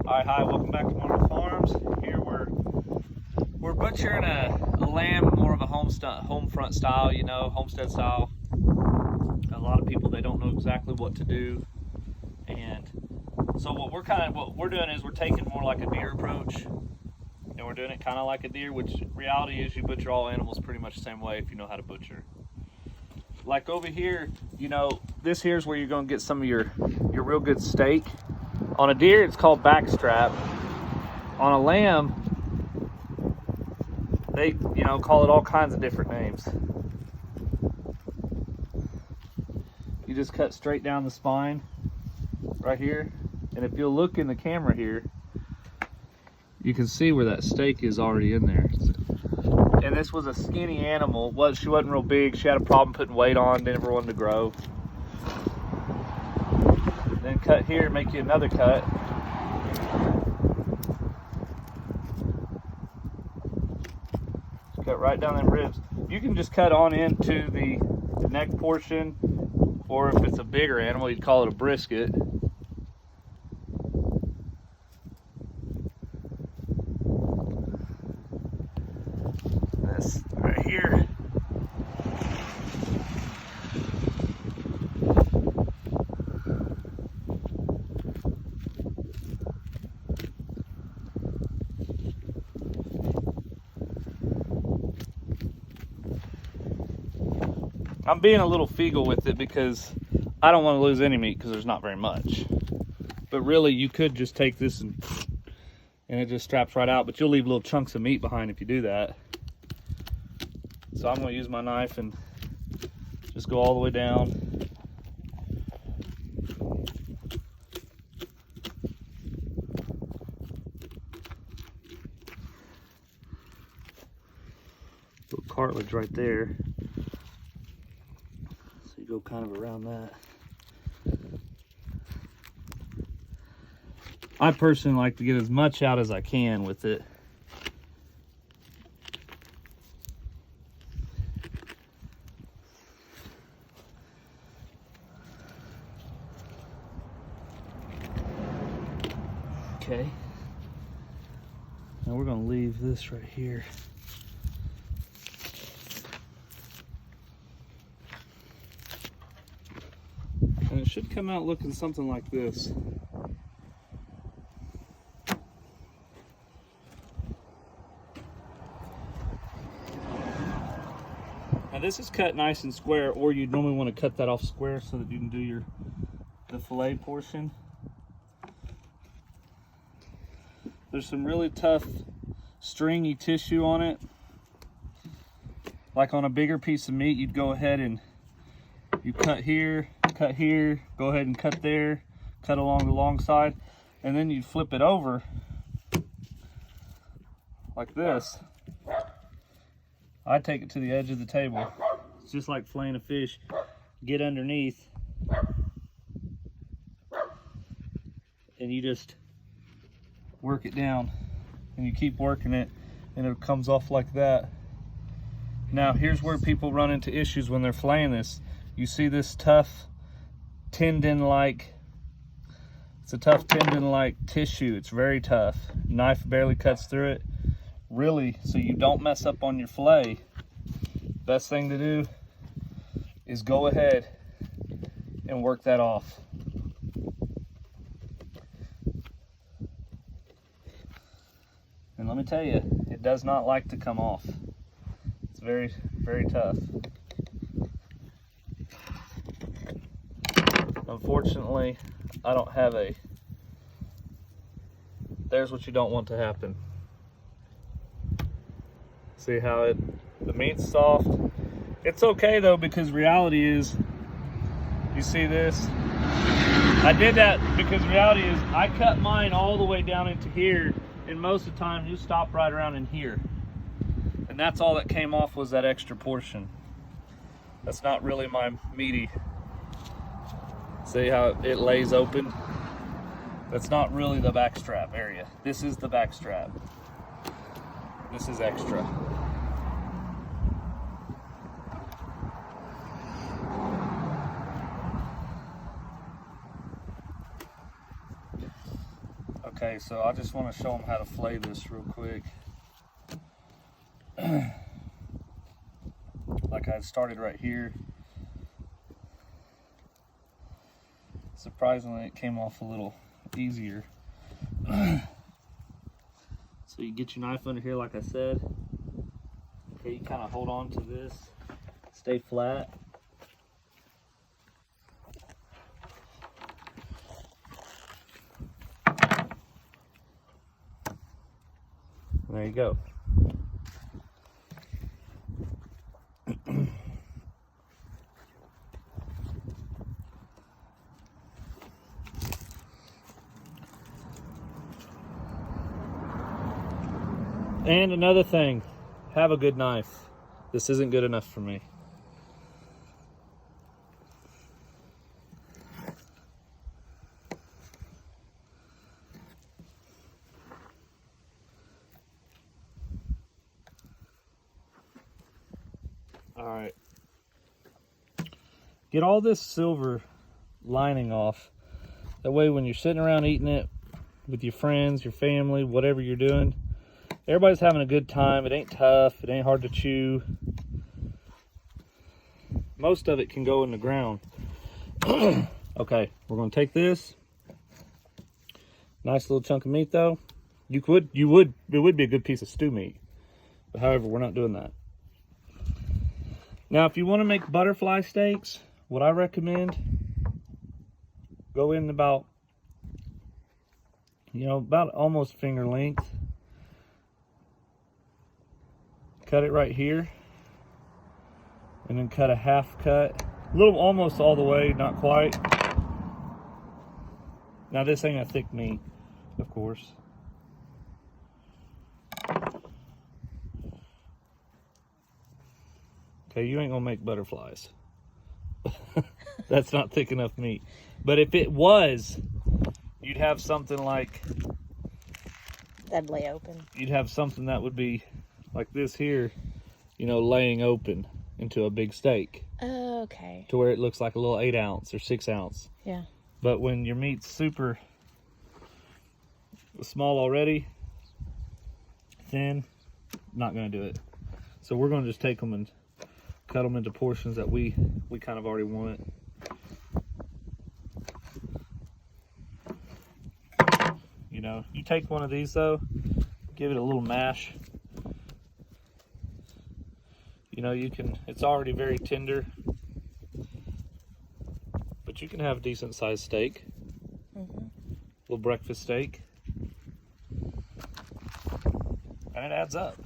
Alright, hi, welcome back to Marble Farms. Here we're butchering a lamb, more of a home front style, you know, homestead style. A lot of people, they don't know exactly what to do. And so what we're doing is we're taking more like a deer approach. And we're doing it kind of like a deer, which reality is you butcher all animals pretty much the same way if you know how to butcher. Like over here, you know, this here's where you're gonna get some of your real good steak. On a deer, it's called backstrap. On a lamb, they, you know, call it all kinds of different names. You just cut straight down the spine right here. And if you'll look in the camera here, you can see where that steak is already in there. And this was a skinny animal. She wasn't real big. She had a problem putting weight on, never wanted to grow. Then cut here, make you another cut. Just cut right down them ribs. You can just cut on into the neck portion, or if it's a bigger animal, you'd call it a brisket. This right here. I'm being a little feeble with it because I don't want to lose any meat because there's not very much. But really, you could just take this and it just straps right out, but you'll leave little chunks of meat behind if you do that. So I'm going to use my knife and just go all the way down. Little cartilage right there. So you go kind of around that. I personally like to get as much out as I can with it. Okay. Now we're going to leave this right here. And it should come out looking something like this. Now this is cut nice and square, or you'd normally want to cut that off square so that you can do the fillet portion. There's some really tough stringy tissue on it. Like on a bigger piece of meat, you'd go ahead and you cut here, go ahead and cut there, cut along the long side, and then you'd flip it over like this. I take it to the edge of the table. It's just like filleting a fish. Get underneath, and you just work it down, and you keep working it, and it comes off like that. Now here's where people run into issues when they're filleting this. You see this tough tendon-like, it's a tough tendon-like tissue. It's very tough. Knife barely cuts through it. Really, so you don't mess up on your fillet, best thing to do is go ahead and work that off. And let me tell you, it does not like to come off. It's very, very tough. Unfortunately, I don't have a, there's what you don't want to happen. See how the meat's soft. It's okay though, because reality is, you see this? I did that because reality is I cut mine all the way down into here, and most of the time you stop right around in here. And that's all that came off was that extra portion. That's not really my meaty. See how it lays open? That's not really the backstrap area. This is the backstrap. This is extra. Okay, so I just want to show them how to flay this real quick. Like I had started right here. Surprisingly, it came off a little easier. So you get your knife under here, like I said. Okay, you kind of hold on to this, stay flat. There you go. And another thing, have a good knife. This isn't good enough for me. All right. Get all this silver lining off. That way when you're sitting around eating it with your friends, your family, whatever you're doing, everybody's having a good time. It ain't tough. It ain't hard to chew. Most of it can go in the ground. Okay, we're going to take this. Nice little chunk of meat, though. It would be a good piece of stew meat. But however, we're not doing that. Now, if you want to make butterfly steaks, what I recommend, go in about, about almost finger length. Cut it right here, and then cut a half cut, a little, almost all the way, not quite. Now this ain't a thick meat, of course. Okay, you ain't gonna make butterflies. That's not thick enough meat. But if it was, you'd have something like, that'd lay open. You'd have something that would be like this here, laying open into a big steak. Oh, okay. To where it looks like a little 8 ounce or 6 ounce. Yeah. But when your meat's super small already, thin, not gonna do it. So we're gonna just take them and cut them into portions that we kind of already want. You take one of these though, give it a little mash. It's already very tender, but you can have a decent sized steak. Little breakfast steak. And it adds up.